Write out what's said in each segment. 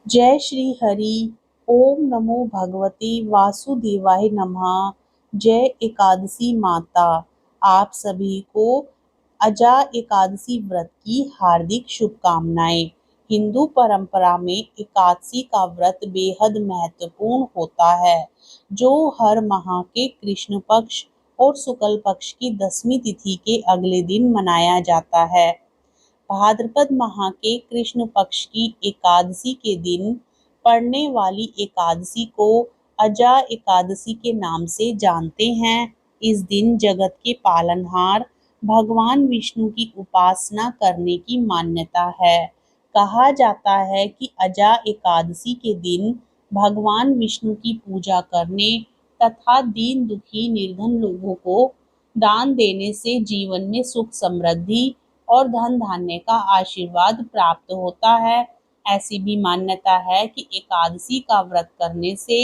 जय श्री हरि। ओम नमो भगवते वासुदेवाय नमः। जय एकादशी माता। आप सभी को अजा एकादशी व्रत की हार्दिक शुभकामनाएं। हिंदू परंपरा में एकादशी का व्रत बेहद महत्वपूर्ण होता है, जो हर माह के कृष्ण पक्ष और शुक्ल पक्ष की 10वीं तिथि के अगले दिन मनाया जाता है। भाद्रपद माह के कृष्ण पक्ष की एकादशी के दिन पड़ने वाली एकादशी को अजा एकादशी के नाम से जानते हैं। इस दिन जगत के पालनहार भगवान विष्णु की उपासना करने की मान्यता है। कहा जाता है कि अजा एकादशी के दिन भगवान विष्णु की पूजा करने तथा दीन दुखी निर्धन लोगों को दान देने से जीवन में सुख समृद्धि और धन धान्य का आशीर्वाद प्राप्त होता है। ऐसी भी मान्यता है कि एकादशी का व्रत करने से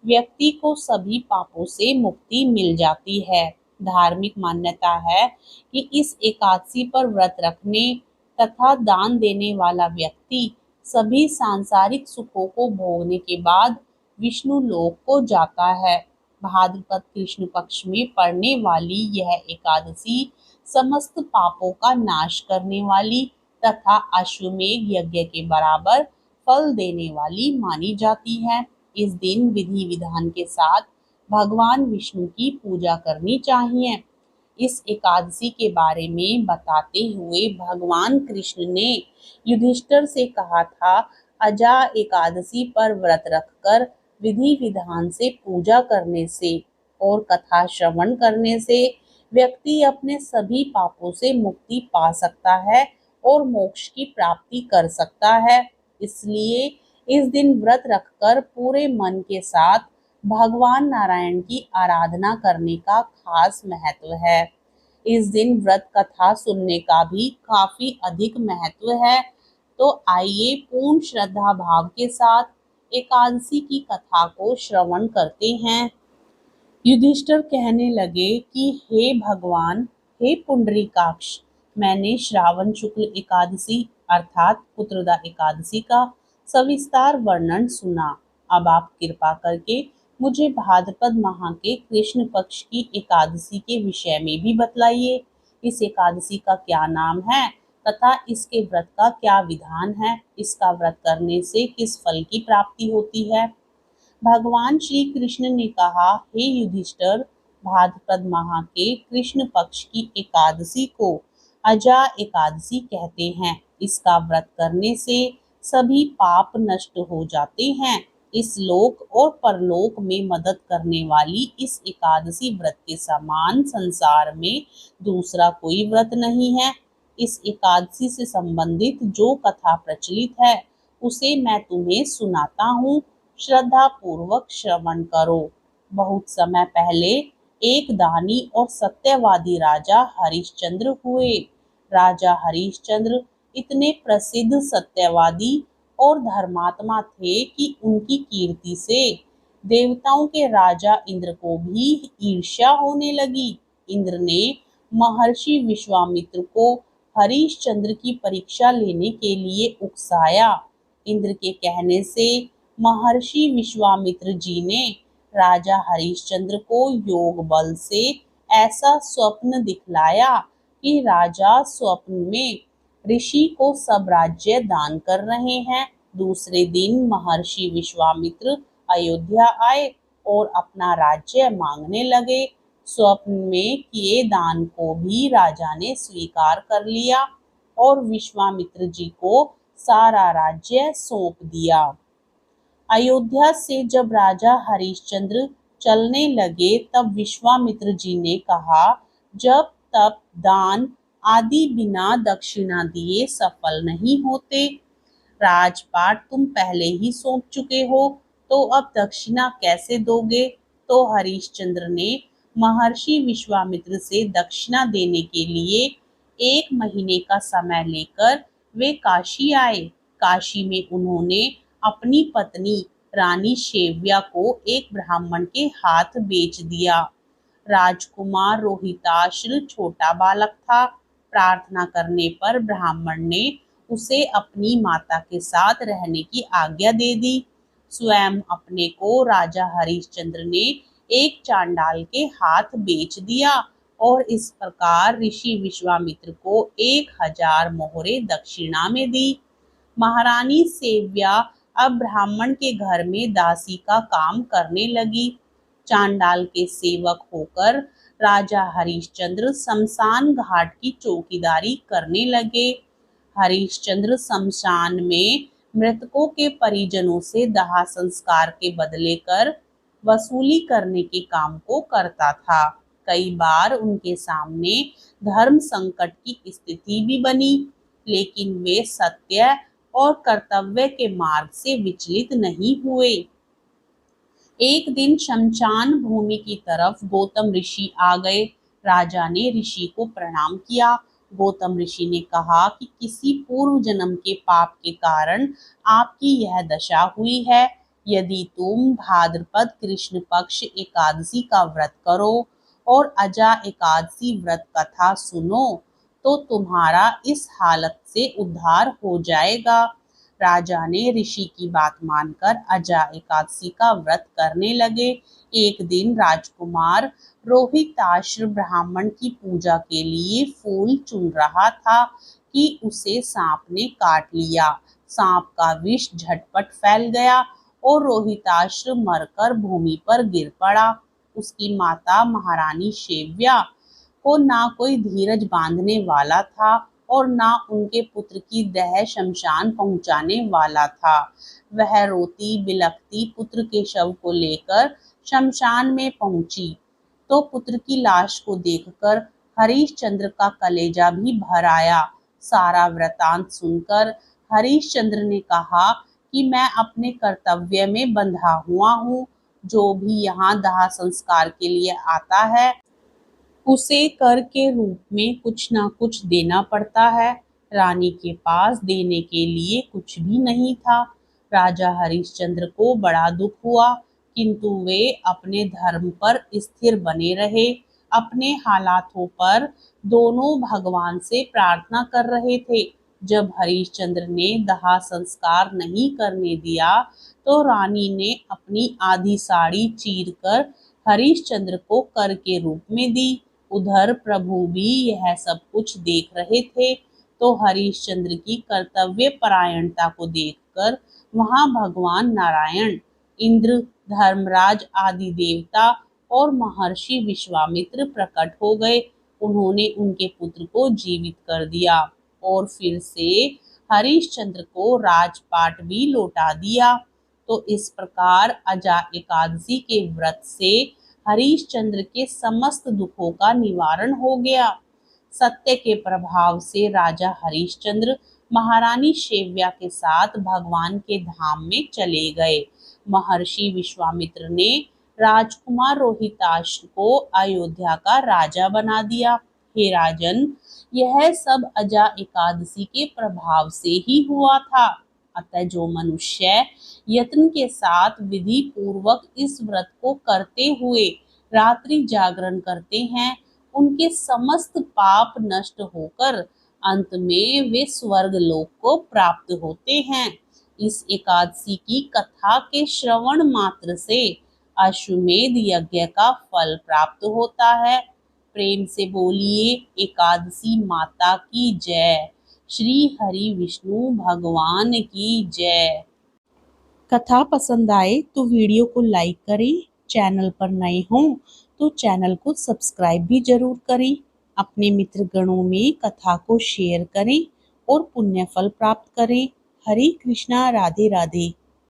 व्यक्ति को सभी पापों से मुक्ति मिल जाती है। धार्मिक मान्यता है कि इस एकादशी पर व्रत रखने तथा दान देने वाला व्यक्ति सभी सांसारिक सुखों को भोगने के बाद विष्णु लोक को जाता है। भाद्रपद कृष्ण पक्ष में पड़ने वाली यह एकादशी समस्त पापों का नाश करने वाली तथा अश्वमेध यज्ञ के बराबर फल देने वाली मानी जाती है। इस दिन विधि विधान के साथ भगवान विष्णु की पूजा करनी चाहिए। इस एकादशी के बारे में बताते हुए भगवान कृष्ण ने युधिष्ठिर से कहा था, अजा एकादशी पर व्रत रखकर विधि विधान से पूजा करने से और कथा श्रवण करने से व्यक्ति अपने सभी पापों से मुक्ति पा सकता है और मोक्ष की प्राप्ति कर सकता है। इसलिए इस दिन व्रत रखकर पूरे मन के साथ भगवान नारायण की आराधना करने का खास महत्व है। इस दिन व्रत कथा सुनने का भी काफी अधिक महत्व है। तो आइए पूर्ण श्रद्धा भाव के साथ एकादशी की कथा को श्रवण करते हैं। युधिष्ठिर कहने लगे कि हे भगवान, हे पुंडरीकाक्ष, मैंने श्रावण शुक्ल एकादशी अर्थात पुत्रदा एकादशी का सविस्तार वर्णन सुना। अब आप कृपा करके मुझे भाद्रपद माह के कृष्ण पक्ष की एकादशी के विषय में भी बतलाइए। इस एकादशी का क्या नाम है तथा इसके व्रत का क्या विधान है? इसका व्रत करने से किस फल की प्राप्ति होती है? भगवान श्री कृष्ण ने कहा, हे युधिष्ठिर, भाद्रपद माह के कृष्ण पक्ष की एकादशी को अजा एकादशी कहते हैं। इसका व्रत करने से सभी पाप नष्ट हो जाते हैं। इस लोक और परलोक में मदद करने वाली इस एकादशी व्रत के समान संसार में दूसरा कोई व्रत नहीं है। इस एकादशी से संबंधित जो कथा प्रचलित है उसे मैं तुम्हें सुनाता हूँ। श्रद्धा पूर्वक श्रवण करो। बहुत समय पहले एक दानी और सत्यवादी राजा हरिश्चंद्र हुए। राजा हरिश्चंद्र इतने प्रसिद्ध सत्यवादी और धर्मात्मा थे कि उनकी कीर्ति से देवताओं के राजा इंद्र को भी ईर्ष्या होने लगी। इंद्र ने महर्षि विश्वामित्र को हरिश्चंद्र की परीक्षा लेने के लिए उकसाया। इंद्र के कहने से महर्षि विश्वामित्र जी ने राजा हरिश्चंद्र को योग बल से ऐसा स्वप्न दिखलाया कि राजा स्वप्न में ऋषि को सब राज्य दान कर रहे हैं। दूसरे दिन महर्षि विश्वामित्र अयोध्या आए और अपना राज्य मांगने लगे। स्वप्न में किए दान को भी राजा ने स्वीकार कर लिया और विश्वामित्र जी को सारा राज्य सौंप दिया। अयोध्या से जब राजा हरिश्चंद्र चलने लगे तब विश्वामित्र जी ने कहा, जब तप दान आदि बिना दक्षिणा दिए सफल नहीं होते। राजपाट तुम पहले ही सौंप चुके हो, तो अब दक्षिणा कैसे दोगे? तो हरिश्चंद्र ने महर्षि विश्वामित्र से दक्षिणा देने के लिए 1 महीने का समय लेकर वे काशी आए। काशी में उन्होंने अपनी पत्नी रानी शेव्या को एक ब्राह्मण के हाथ बेच दिया। राजकुमार रोहिताश्र छोटा बालक था। प्रार्थना करने पर ब्राह्मण ने उसे अपनी माता के साथ रहने की आज्ञा दे दी। स्वयं अपने को राजा हरिश्चंद्र ने एक चांडाल के हाथ बेच दिया और इस प्रकार ऋषि विश्वामित्र को 1000 मोहरे दक्षिणा में दी। महारानी सेव्या अब ब्राह्मण के घर में दासी का काम करने लगी। चांडाल के सेवक होकर राजा हरिश्चंद्र शमशान घाट की चौकीदारी करने लगे। हरिश्चंद्र शमशान में मृतकों के परिजनों से दाह संस्कार के बदले कर वसूली करने के काम को करता था। कई बार उनके सामने धर्म संकट की स्थिति भी बनी, लेकिन वे सत्य और कर्तव्य के मार्ग से विचलित नहीं हुए। एक दिन शमशान भूमि की तरफ गौतम ऋषि आ गए। राजा ने ऋषि को प्रणाम किया। गौतम ऋषि ने कहा कि किसी पूर्व जन्म के पाप के कारण आपकी यह दशा हुई है। यदि तुम भाद्रपद कृष्ण पक्ष एकादशी का व्रत करो और अजा एकादशी व्रत कथा सुनो तो तुम्हारा इस हालत से उद्धार हो जाएगा। राजा ने ऋषि की बात मानकर अजा एकादशी का व्रत करने लगे। एक दिन राजकुमार रोहिताश्र ब्राह्मण की पूजा के लिए फूल चुन रहा था कि उसे सांप ने काट लिया। सांप का विष झटपट फैल गया और रोहिताश्र मरकर भूमि पर गिर पड़ा। उसकी माता महारानी सेव्या को ना कोई धीरज बांधने वाला था और ना उनके पुत्र की देह शमशान पहुंचाने वाला था। वह रोती बिलखती पुत्र के शव को लेकर शमशान में पहुंची तो पुत्र की लाश को देखकर हरिश्चंद्र का कलेजा भी भर आया। सारा वृतांत सुनकर हरिश्चंद्र ने कहा कि मैं अपने कर्तव्य में बंधा हुआ हूँ। जो भी यहाँ दाह संस्कार के लिए आता है उसे कर के रूप में कुछ ना कुछ देना पड़ता है। रानी के पास देने के लिए कुछ भी नहीं था। राजा हरिश्चंद्र को बड़ा दुख हुआ, किंतु वे अपने धर्म पर स्थिर बने रहे। अपने हालातों पर दोनों भगवान से प्रार्थना कर रहे थे। जब हरिश्चंद्र ने दाह संस्कार नहीं करने दिया तो रानी ने अपनी आधी साड़ी चीरकर हरिश्चंद्र को कर के रूप में दी। उधर प्रभु भी यह सब कुछ देख रहे थे तो हरिश्चंद्र की कर्तव्य परायणता को देखकर वहां भगवान नारायण, इंद्र, धर्मराज आदि देवता और महर्षि विश्वामित्र प्रकट हो गए। उन्होंने उनके पुत्र को जीवित कर दिया और फिर से हरिश्चंद्र को राजपाट भी लौटा दिया। तो इस प्रकार अजा एकादशी के व्रत से हरिश्चंद्र के समस्त दुखों का निवारण हो गया। सत्य के प्रभाव से राजा हरिश्चंद्र महारानी सेव्या के साथ भगवान के धाम में चले गए। महर्षि विश्वामित्र ने राजकुमार रोहिताश्व को अयोध्या का राजा बना दिया। हे राजन, यह सब अजा एकादशी के प्रभाव से ही हुआ था। अतः जो मनुष्य यत्न के साथ विधि पूर्वक इस व्रत को करते हुए रात्रि जागरण करते हैं, उनके समस्त पाप नष्ट होकर अंत में वे स्वर्ग लोक को प्राप्त होते हैं। इस एकादशी की कथा के श्रवण मात्र से अश्वमेध यज्ञ का फल प्राप्त होता है। प्रेम से बोलिए एकादशी माता की जय। श्री हरि विष्णु भगवान की जय। कथा पसंद आए तो वीडियो को लाइक करें। चैनल पर नए हों तो चैनल को सब्सक्राइब भी जरूर करें। अपने मित्र गणों में कथा को शेयर करें और पुण्य फल प्राप्त करें। हरे कृष्णा, राधे राधे।